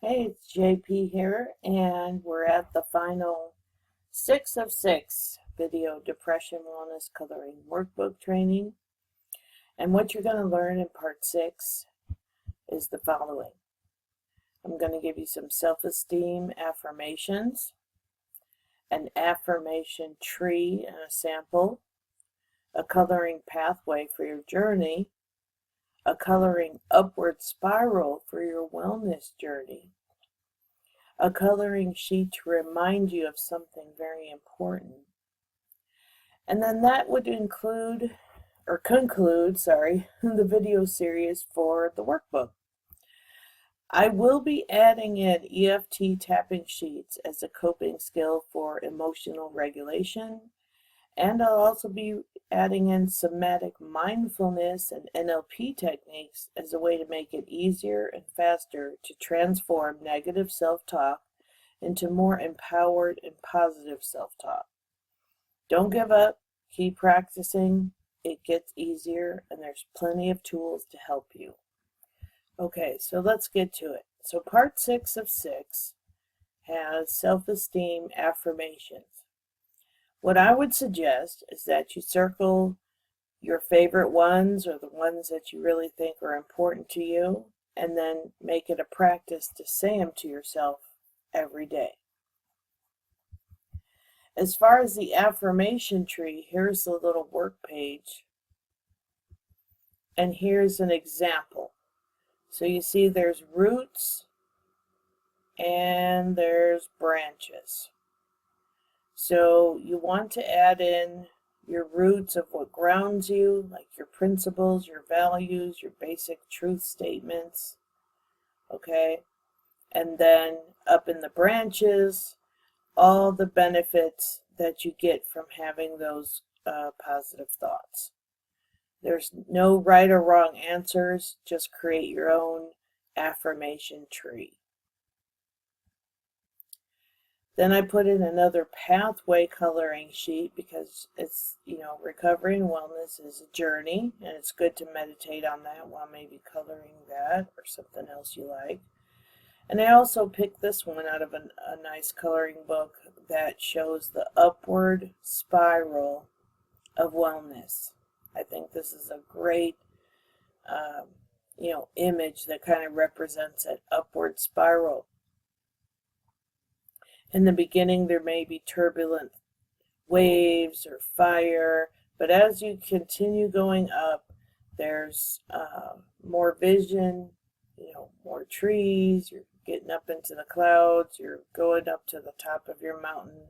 Hey, it's JP here, and we're at the final 6 of 6 video Depression Wellness Coloring Workbook training. And what you're going to learn in part 6 is the following. I'm going to give you some self-esteem affirmations, an affirmation tree and a sample, a coloring pathway for your journey, a coloring upward spiral for your wellness journey, a coloring sheet to remind you of something very important. And then that would conclude the video series for the workbook. I will be adding in EFT tapping sheets as a coping skill for emotional regulation, and I'll also be adding in somatic mindfulness and NLP techniques as a way to make it easier and faster to transform negative self-talk into more empowered and positive self-talk. Don't give up. Keep practicing. It gets easier, and there's plenty of tools to help you. Okay, so let's get to it. So part 6 of 6 has self-esteem affirmations. What I would suggest is that you circle your favorite ones or the ones that you really think are important to you, and then make it a practice to say them to yourself every day. As far as the affirmation tree, here's the little work page, and here's an example. So you see there's roots and there's branches. So you want to add in your roots of what grounds you, like your principles, your values, your basic truth statements, okay? And then up in the branches, all the benefits that you get from having those positive thoughts. There's no right or wrong answers, just create your own affirmation tree. Then I put in another pathway coloring sheet because it's, recovery and wellness is a journey, and it's good to meditate on that while maybe coloring that or something else you like. And I also picked this one out of a nice coloring book that shows the upward spiral of wellness. I think this is a great, image that kind of represents that upward spiral. In the beginning, there may be turbulent waves or fire, but as you continue going up, there's more vision, more trees, you're getting up into the clouds, you're going up to the top of your mountain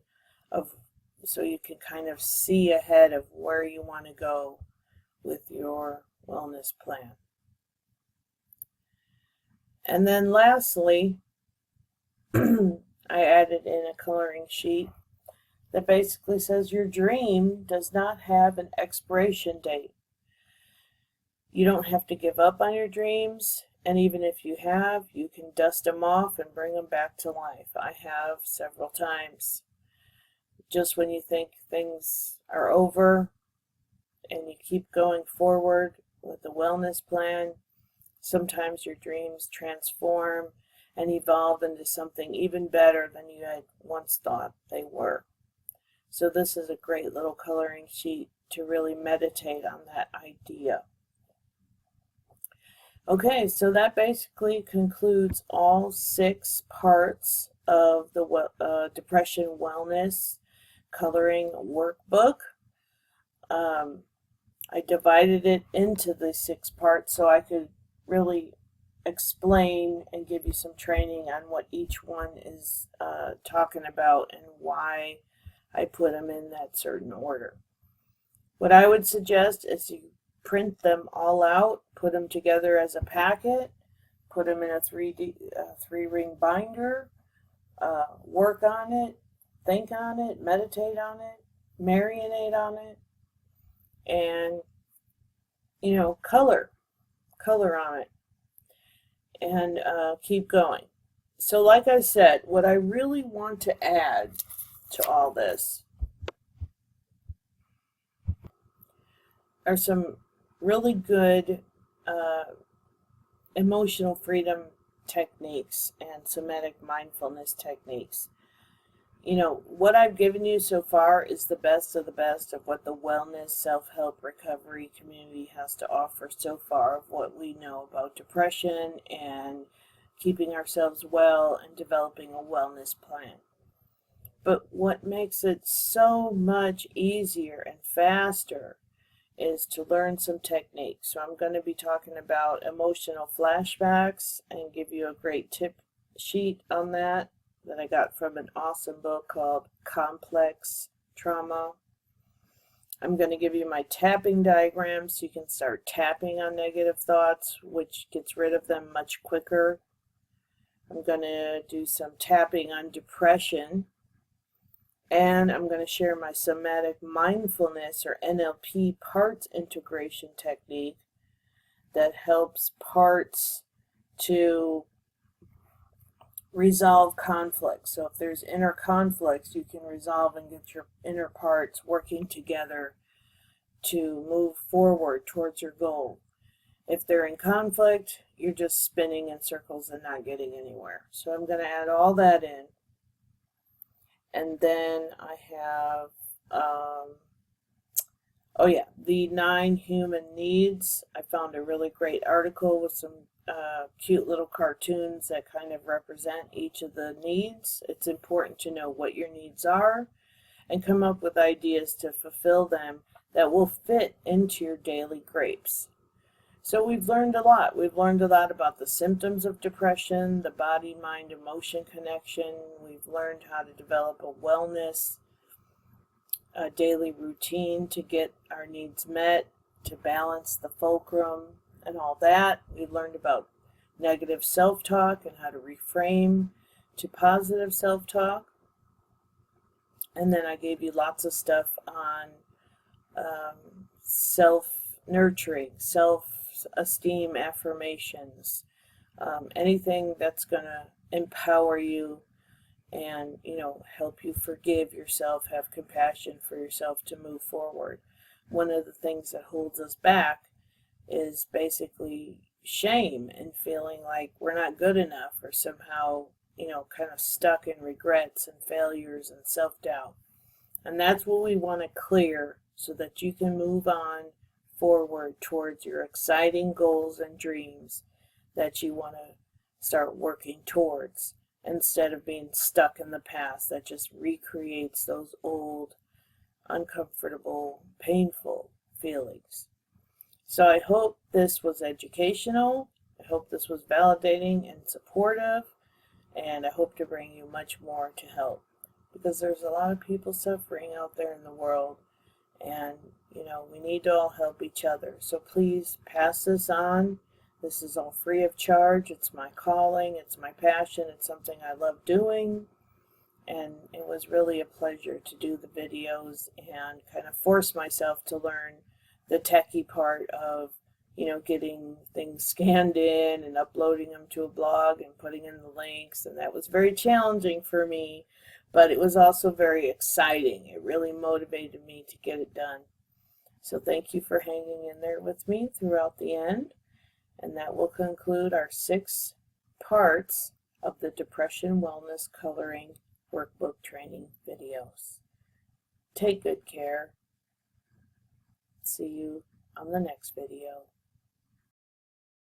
so you can kind of see ahead of where you want to go with your wellness plan. And then lastly, I added in a coloring sheet that basically says your dream does not have an expiration date. You don't have to give up on your dreams, and even if you have, you can dust them off and bring them back to life. I have several times. Just when you think things are over and you keep going forward with the wellness plan, sometimes your dreams transform and evolve into something even better than you had once thought they were. So this is a great little coloring sheet to really meditate on that idea. Okay, so that basically concludes all 6 parts of the Depression Wellness Coloring Workbook. I divided it into the 6 parts so I could really explain and give you some training on what each one is talking about and why I put them in that certain order. What I would suggest is you print them all out, put them together as a packet, put them in a 3-ring binder, work on it, think on it, meditate on it, marinate on it, and color on it, and keep going. So like I said, what I really want to add to all this are some really good emotional freedom techniques and somatic mindfulness techniques. You know, what I've given you so far is the best of what the wellness, self-help, recovery community has to offer so far of what we know about depression and keeping ourselves well and developing a wellness plan. But what makes it so much easier and faster is to learn some techniques. So I'm going to be talking about emotional flashbacks and give you a great tip sheet on that I got from an awesome book called Complex Trauma. I'm going to give you my tapping diagram so you can start tapping on negative thoughts, which gets rid of them much quicker. I'm going to do some tapping on depression. And I'm going to share my somatic mindfulness or NLP parts integration technique that helps parts to resolve conflict. So if there's inner conflicts, you can resolve and get your inner parts working together to move forward towards your goal. If they're in conflict, you're just spinning in circles and not getting anywhere. So I'm going to add all that in. And then I have, the 9 human needs. I found a really great article with some cute little cartoons that kind of represent each of the needs. It's important to know what your needs are and come up with ideas to fulfill them that will fit into your daily grapes. So we've learned a lot. We've learned a lot about the symptoms of depression, the body, mind, emotion connection. We've learned how to develop a wellness, a daily routine to get our needs met, to balance the fulcrum and all that. We learned about negative self-talk and how to reframe to positive self-talk. And then I gave you lots of stuff on self-nurturing, self-esteem affirmations, anything that's going to empower you and, help you forgive yourself, have compassion for yourself to move forward. One of the things that holds us back is basically shame and feeling like we're not good enough or somehow, kind of stuck in regrets and failures and self-doubt. And that's what we want to clear so that you can move on forward towards your exciting goals and dreams that you want to start working towards, instead of being stuck in the past that just recreates those old, uncomfortable, painful feelings. So I hope this was educational. I hope this was validating and supportive. And I hope to bring you much more to help, because there's a lot of people suffering out there in the world. And, we need to all help each other. So please pass this on. This is all free of charge. It's my calling. It's my passion. It's something I love doing. And it was really a pleasure to do the videos and kind of force myself to learn the techie part of, getting things scanned in and uploading them to a blog and putting in the links. And that was very challenging for me, but it was also very exciting. It really motivated me to get it done. So thank you for hanging in there with me throughout the end. And that will conclude our 6 parts of the Depression Wellness Coloring Workbook training videos. Take good care. See you on the next video.